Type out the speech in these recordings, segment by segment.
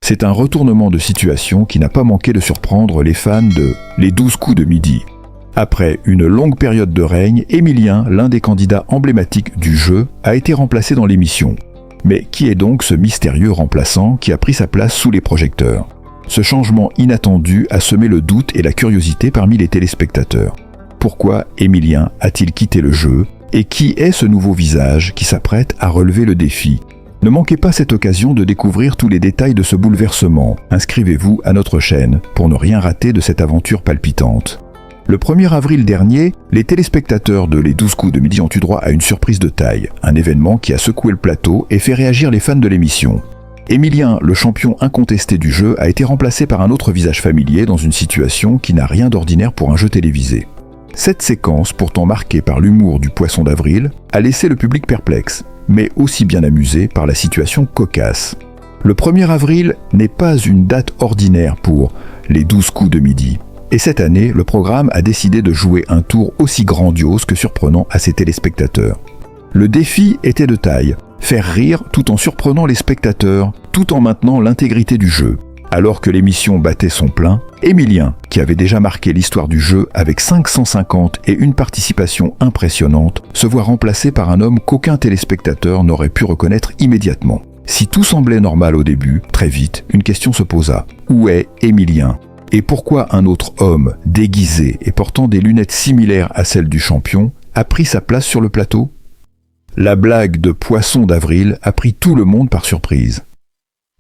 C'est un retournement de situation qui n'a pas manqué de surprendre les fans de Les 12 coups de midi. Après une longue période de règne, Émilien, l'un des candidats emblématiques du jeu, a été remplacé dans l'émission. Mais qui est donc ce mystérieux remplaçant qui a pris sa place sous les projecteurs ? Ce changement inattendu a semé le doute et la curiosité parmi les téléspectateurs. Pourquoi Émilien a-t-il quitté le jeu ? Et qui est ce nouveau visage qui s'apprête à relever le défi ? Ne manquez pas cette occasion de découvrir tous les détails de ce bouleversement. Inscrivez-vous à notre chaîne pour ne rien rater de cette aventure palpitante. Le 1er avril dernier, les téléspectateurs de Les 12 coups de midi ont eu droit à une surprise de taille, un événement qui a secoué le plateau et fait réagir les fans de l'émission. Émilien, le champion incontesté du jeu, a été remplacé par un autre visage familier dans une situation qui n'a rien d'ordinaire pour un jeu télévisé. Cette séquence, pourtant marquée par l'humour du poisson d'avril, a laissé le public perplexe, mais aussi bien amusé par la situation cocasse. Le 1er avril n'est pas une date ordinaire pour Les 12 coups de midi. Et cette année, le programme a décidé de jouer un tour aussi grandiose que surprenant à ses téléspectateurs. Le défi était de taille, faire rire tout en surprenant les spectateurs, tout en maintenant l'intégrité du jeu. Alors que l'émission battait son plein, Émilien, qui avait déjà marqué l'histoire du jeu avec 550 et une participation impressionnante, se voit remplacé par un homme qu'aucun téléspectateur n'aurait pu reconnaître immédiatement. Si tout semblait normal au début, très vite, une question se posa. Où est Émilien ? Et pourquoi un autre homme, déguisé et portant des lunettes similaires à celles du champion, a pris sa place sur le plateau ? La blague de poisson d'avril a pris tout le monde par surprise.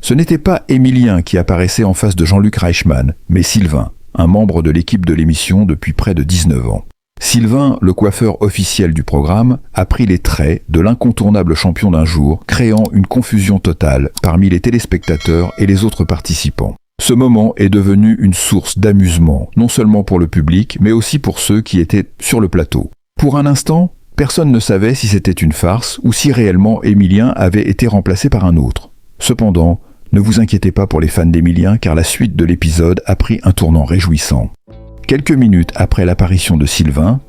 Ce n'était pas Émilien qui apparaissait en face de Jean-Luc Reichmann, mais Sylvain, un membre de l'équipe de l'émission depuis près de 19 ans. Sylvain, le coiffeur officiel du programme, a pris les traits de l'incontournable champion d'un jour, créant une confusion totale parmi les téléspectateurs et les autres participants. Ce moment est devenu une source d'amusement, non seulement pour le public, mais aussi pour ceux qui étaient sur le plateau. Pour un instant, personne ne savait si c'était une farce ou si réellement Émilien avait été remplacé par un autre. Cependant, ne vous inquiétez pas pour les fans d'Émilien, car la suite de l'épisode a pris un tournant réjouissant. Quelques minutes après l'apparition de Sylvain,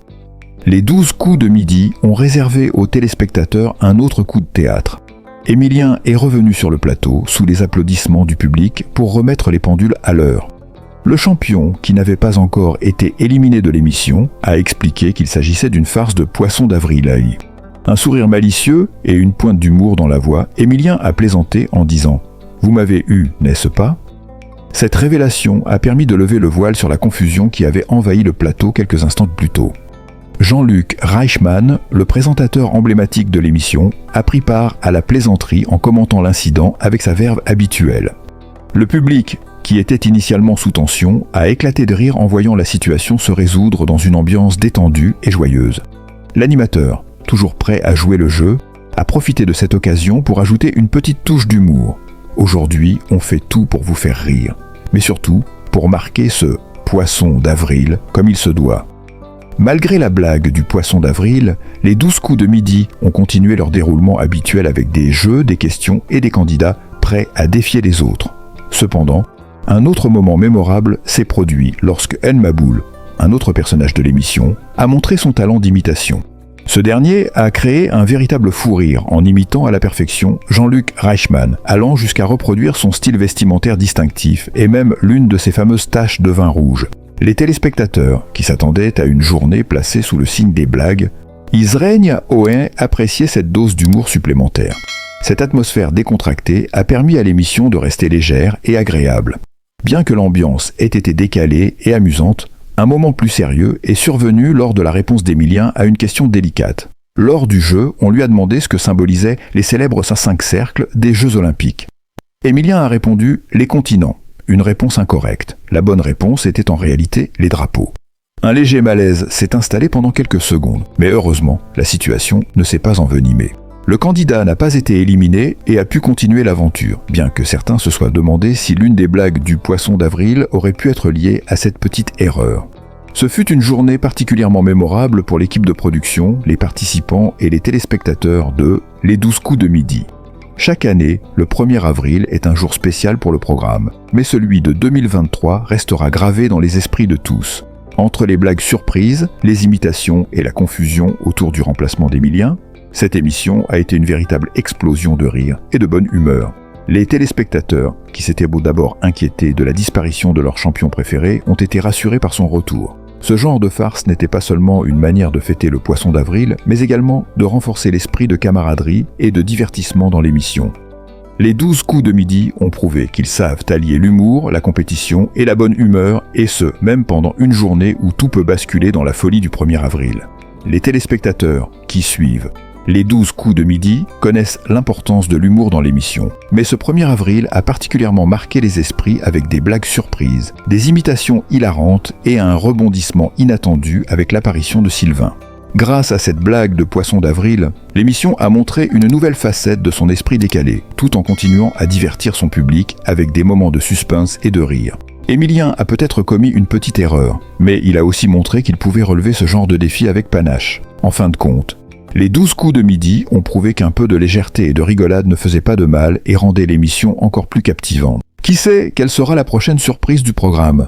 les 12 coups de midi ont réservé aux téléspectateurs un autre coup de théâtre. Émilien est revenu sur le plateau, sous les applaudissements du public, pour remettre les pendules à l'heure. Le champion, qui n'avait pas encore été éliminé de l'émission, a expliqué qu'il s'agissait d'une farce de poisson d'avril. Un sourire malicieux et une pointe d'humour dans la voix, Émilien a plaisanté en disant « Vous m'avez eu, n'est-ce pas ?» Cette révélation a permis de lever le voile sur la confusion qui avait envahi le plateau quelques instants plus tôt. Jean-Luc Reichmann, le présentateur emblématique de l'émission, a pris part à la plaisanterie en commentant l'incident avec sa verve habituelle. Le public, qui était initialement sous tension, a éclaté de rire en voyant la situation se résoudre dans une ambiance détendue et joyeuse. L'animateur, toujours prêt à jouer le jeu, a profité de cette occasion pour ajouter une petite touche d'humour. Aujourd'hui, on fait tout pour vous faire rire, mais surtout pour marquer ce poisson d'avril comme il se doit. Malgré la blague du poisson d'avril, les 12 coups de midi ont continué leur déroulement habituel avec des jeux, des questions et des candidats prêts à défier les autres. Cependant, un autre moment mémorable s'est produit lorsque El Maboul, un autre personnage de l'émission, a montré son talent d'imitation. Ce dernier a créé un véritable fou rire en imitant à la perfection Jean-Luc Reichmann, allant jusqu'à reproduire son style vestimentaire distinctif et même l'une de ses fameuses taches de vin rouge. Les téléspectateurs, qui s'attendaient à une journée placée sous le signe des blagues, ils règnent appréciaient cette dose d'humour supplémentaire. Cette atmosphère décontractée a permis à l'émission de rester légère et agréable. Bien que l'ambiance ait été décalée et amusante, un moment plus sérieux est survenu lors de la réponse d'Émilien à une question délicate. Lors du jeu, on lui a demandé ce que symbolisaient les célèbres 5 cercles des Jeux Olympiques. Émilien a répondu « les continents ». Une réponse incorrecte. La bonne réponse était en réalité les drapeaux. Un léger malaise s'est installé pendant quelques secondes, mais heureusement, la situation ne s'est pas envenimée. Le candidat n'a pas été éliminé et a pu continuer l'aventure, bien que certains se soient demandé si l'une des blagues du poisson d'avril aurait pu être liée à cette petite erreur. Ce fut une journée particulièrement mémorable pour l'équipe de production, les participants et les téléspectateurs de Les 12 coups de midi. Chaque année, le 1er avril est un jour spécial pour le programme, mais celui de 2023 restera gravé dans les esprits de tous. Entre les blagues surprises, les imitations et la confusion autour du remplacement d'Émilien, cette émission a été une véritable explosion de rire et de bonne humeur. Les téléspectateurs, qui s'étaient d'abord inquiétés de la disparition de leur champion préféré, ont été rassurés par son retour. Ce genre de farce n'était pas seulement une manière de fêter le poisson d'avril, mais également de renforcer l'esprit de camaraderie et de divertissement dans l'émission. Les 12 coups de midi ont prouvé qu'ils savent allier l'humour, la compétition et la bonne humeur, et ce, même pendant une journée où tout peut basculer dans la folie du 1er avril. Les téléspectateurs, qui suivent les 12 coups de midi, connaissent l'importance de l'humour dans l'émission. Mais ce 1er avril a particulièrement marqué les esprits avec des blagues surprises, des imitations hilarantes et un rebondissement inattendu avec l'apparition de Sylvain. Grâce à cette blague de poisson d'avril, l'émission a montré une nouvelle facette de son esprit décalé, tout en continuant à divertir son public avec des moments de suspense et de rire. Émilien a peut-être commis une petite erreur, mais il a aussi montré qu'il pouvait relever ce genre de défi avec panache. En fin de compte, les 12 coups de midi ont prouvé qu'un peu de légèreté et de rigolade ne faisait pas de mal et rendait l'émission encore plus captivante. Qui sait quelle sera la prochaine surprise du programme ?